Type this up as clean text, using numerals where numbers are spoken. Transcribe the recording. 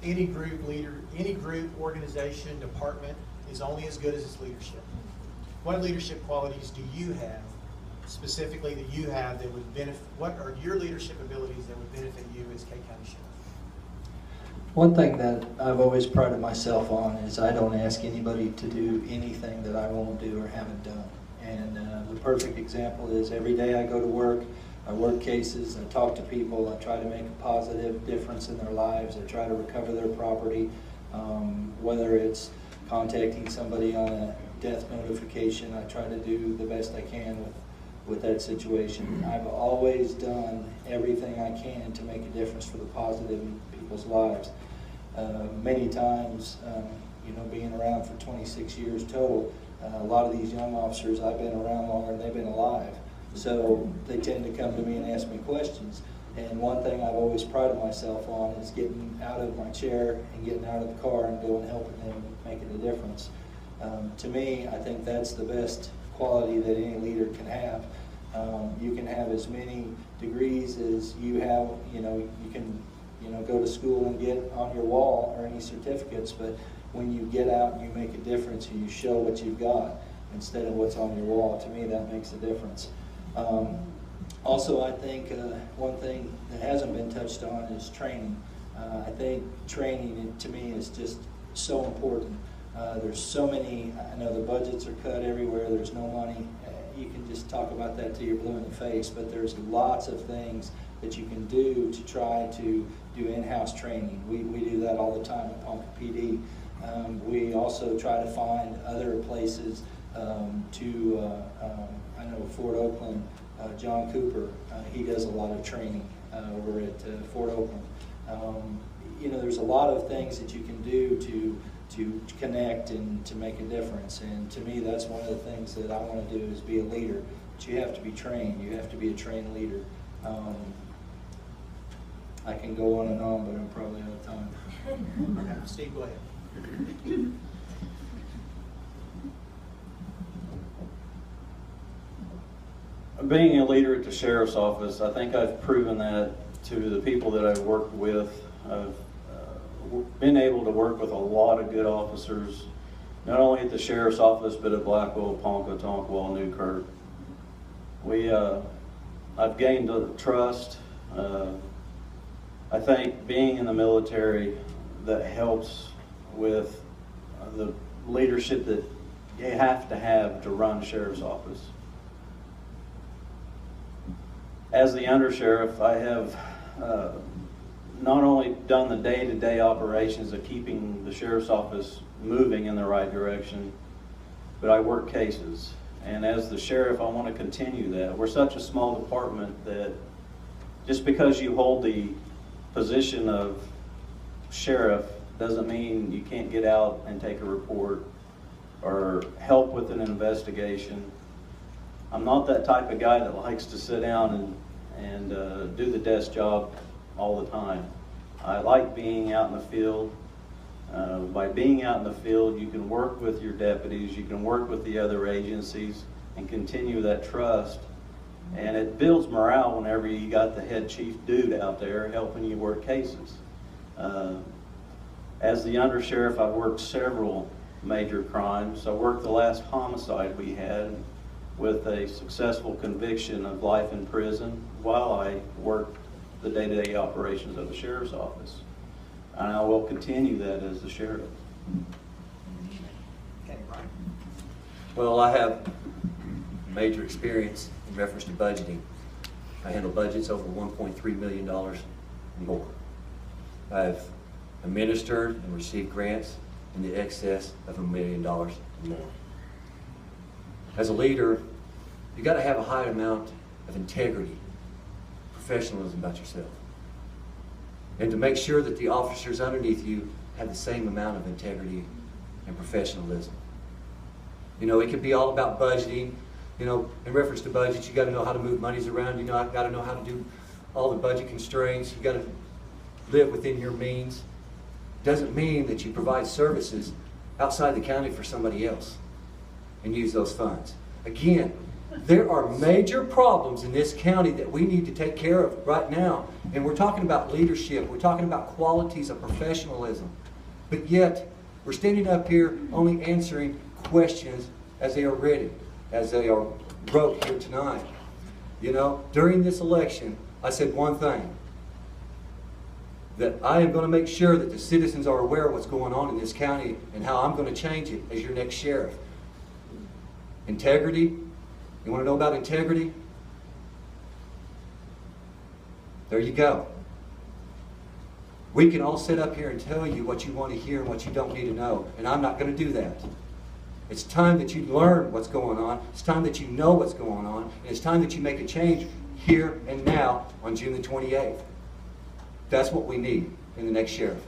any group leader, any group, organization, department is only as good as its leadership. What leadership qualities do you have, specifically that you have, that would benefit, what are your leadership abilities that would benefit you as Kay County Sheriff? One thing that I've always prided myself on is I don't ask anybody to do anything that I won't do or haven't done. And the perfect example is every day I go to work, I work cases, I talk to people, I try to make a positive difference in their lives, I try to recover their property, whether it's contacting somebody on a death notification, I try to do the best I can with that situation. I've always done everything I can to make a difference for the positive in people's lives. Many times, being around for 26 years total, a lot of these young officers, I've been around longer than they've been alive. So they tend to come to me and ask me questions. And one thing I've always prided myself on is getting out of my chair and getting out of the car and going and helping them, making a difference. To me, I think that's the best quality that any leader can have. You can have as many degrees as you have, you can go to school and get on your wall or any certificates, but when you get out and you make a difference and you show what you've got instead of what's on your wall, to me that makes a difference. Also, I think one thing that hasn't been touched on is training. I think training, to me, is just so important. There's so many, I know the budgets are cut everywhere, there's no money. You can just talk about that till you're blue in the face, but there's lots of things that you can do to try to do in-house training. We do that all the time at Ponca PD. We also try to find other places I know Fort Oakland, John Cooper, he does a lot of training over at Fort Oakland. There's a lot of things that you can do to connect and to make a difference. And to me, that's one of the things that I want to do is be a leader. But you have to be trained. You have to be a trained leader. I can go on and on, but I'm probably out of time. Steve, go ahead. Being a leader at the Sheriff's Office, I think I've proven that to the people that I've worked with. I've been able to work with a lot of good officers, not only at the Sheriff's Office, but at Blackwell, Ponca, Tonkwall, Newkirk. I've gained trust. I think being in the military, that helps with the leadership that you have to run a Sheriff's Office. As the undersheriff, I have not only done the day-to-day operations of keeping the Sheriff's Office moving in the right direction, but I work cases. And as the sheriff, I want to continue that. We're such a small department that just because you hold the position of sheriff doesn't mean you can't get out and take a report or help with an investigation. I'm not that type of guy that likes to sit down and do the desk job all the time. I like being out in the field. By being out in the field, you can work with your deputies, you can work with the other agencies and continue that trust. And it builds morale whenever you got the head chief dude out there helping you work cases. As the undersheriff, I've worked several major crimes. I worked the last homicide we had with a successful conviction of life in prison while I worked the day-to-day operations of the Sheriff's Office. And I will continue that as the sheriff. Okay, Brian. Well, I have major experience in reference to budgeting. I handle budgets over $1.3 million and more. I've administered and received grants in the excess of $1 million and more. As a leader, you got to have a high amount of integrity, professionalism about yourself, and to make sure that the officers underneath you have the same amount of integrity and professionalism. It can be all about budgeting. In reference to budgets, you got to know how to move monies around. I've got to know how to do all the budget constraints. You got to live within your means. Doesn't mean that you provide services outside the county for somebody else and use those funds. Again, There are major problems in this county that we need to take care of right now. And we're talking about leadership. We're talking about qualities of professionalism. But yet, we're standing up here only answering questions as they are written, as they are wrote here tonight. You know, during this election, I said one thing, that I am going to make sure that the citizens are aware of what's going on in this county and how I'm going to change it as your next sheriff. Integrity. You want to know about integrity? There you go. We can all sit up here and tell you what you want to hear and what you don't need to know, and I'm not going to do that. It's time that you learn what's going on. It's time that you know what's going on, and it's time that you make a change here and now on June the 28th. That's what we need in the next sheriff.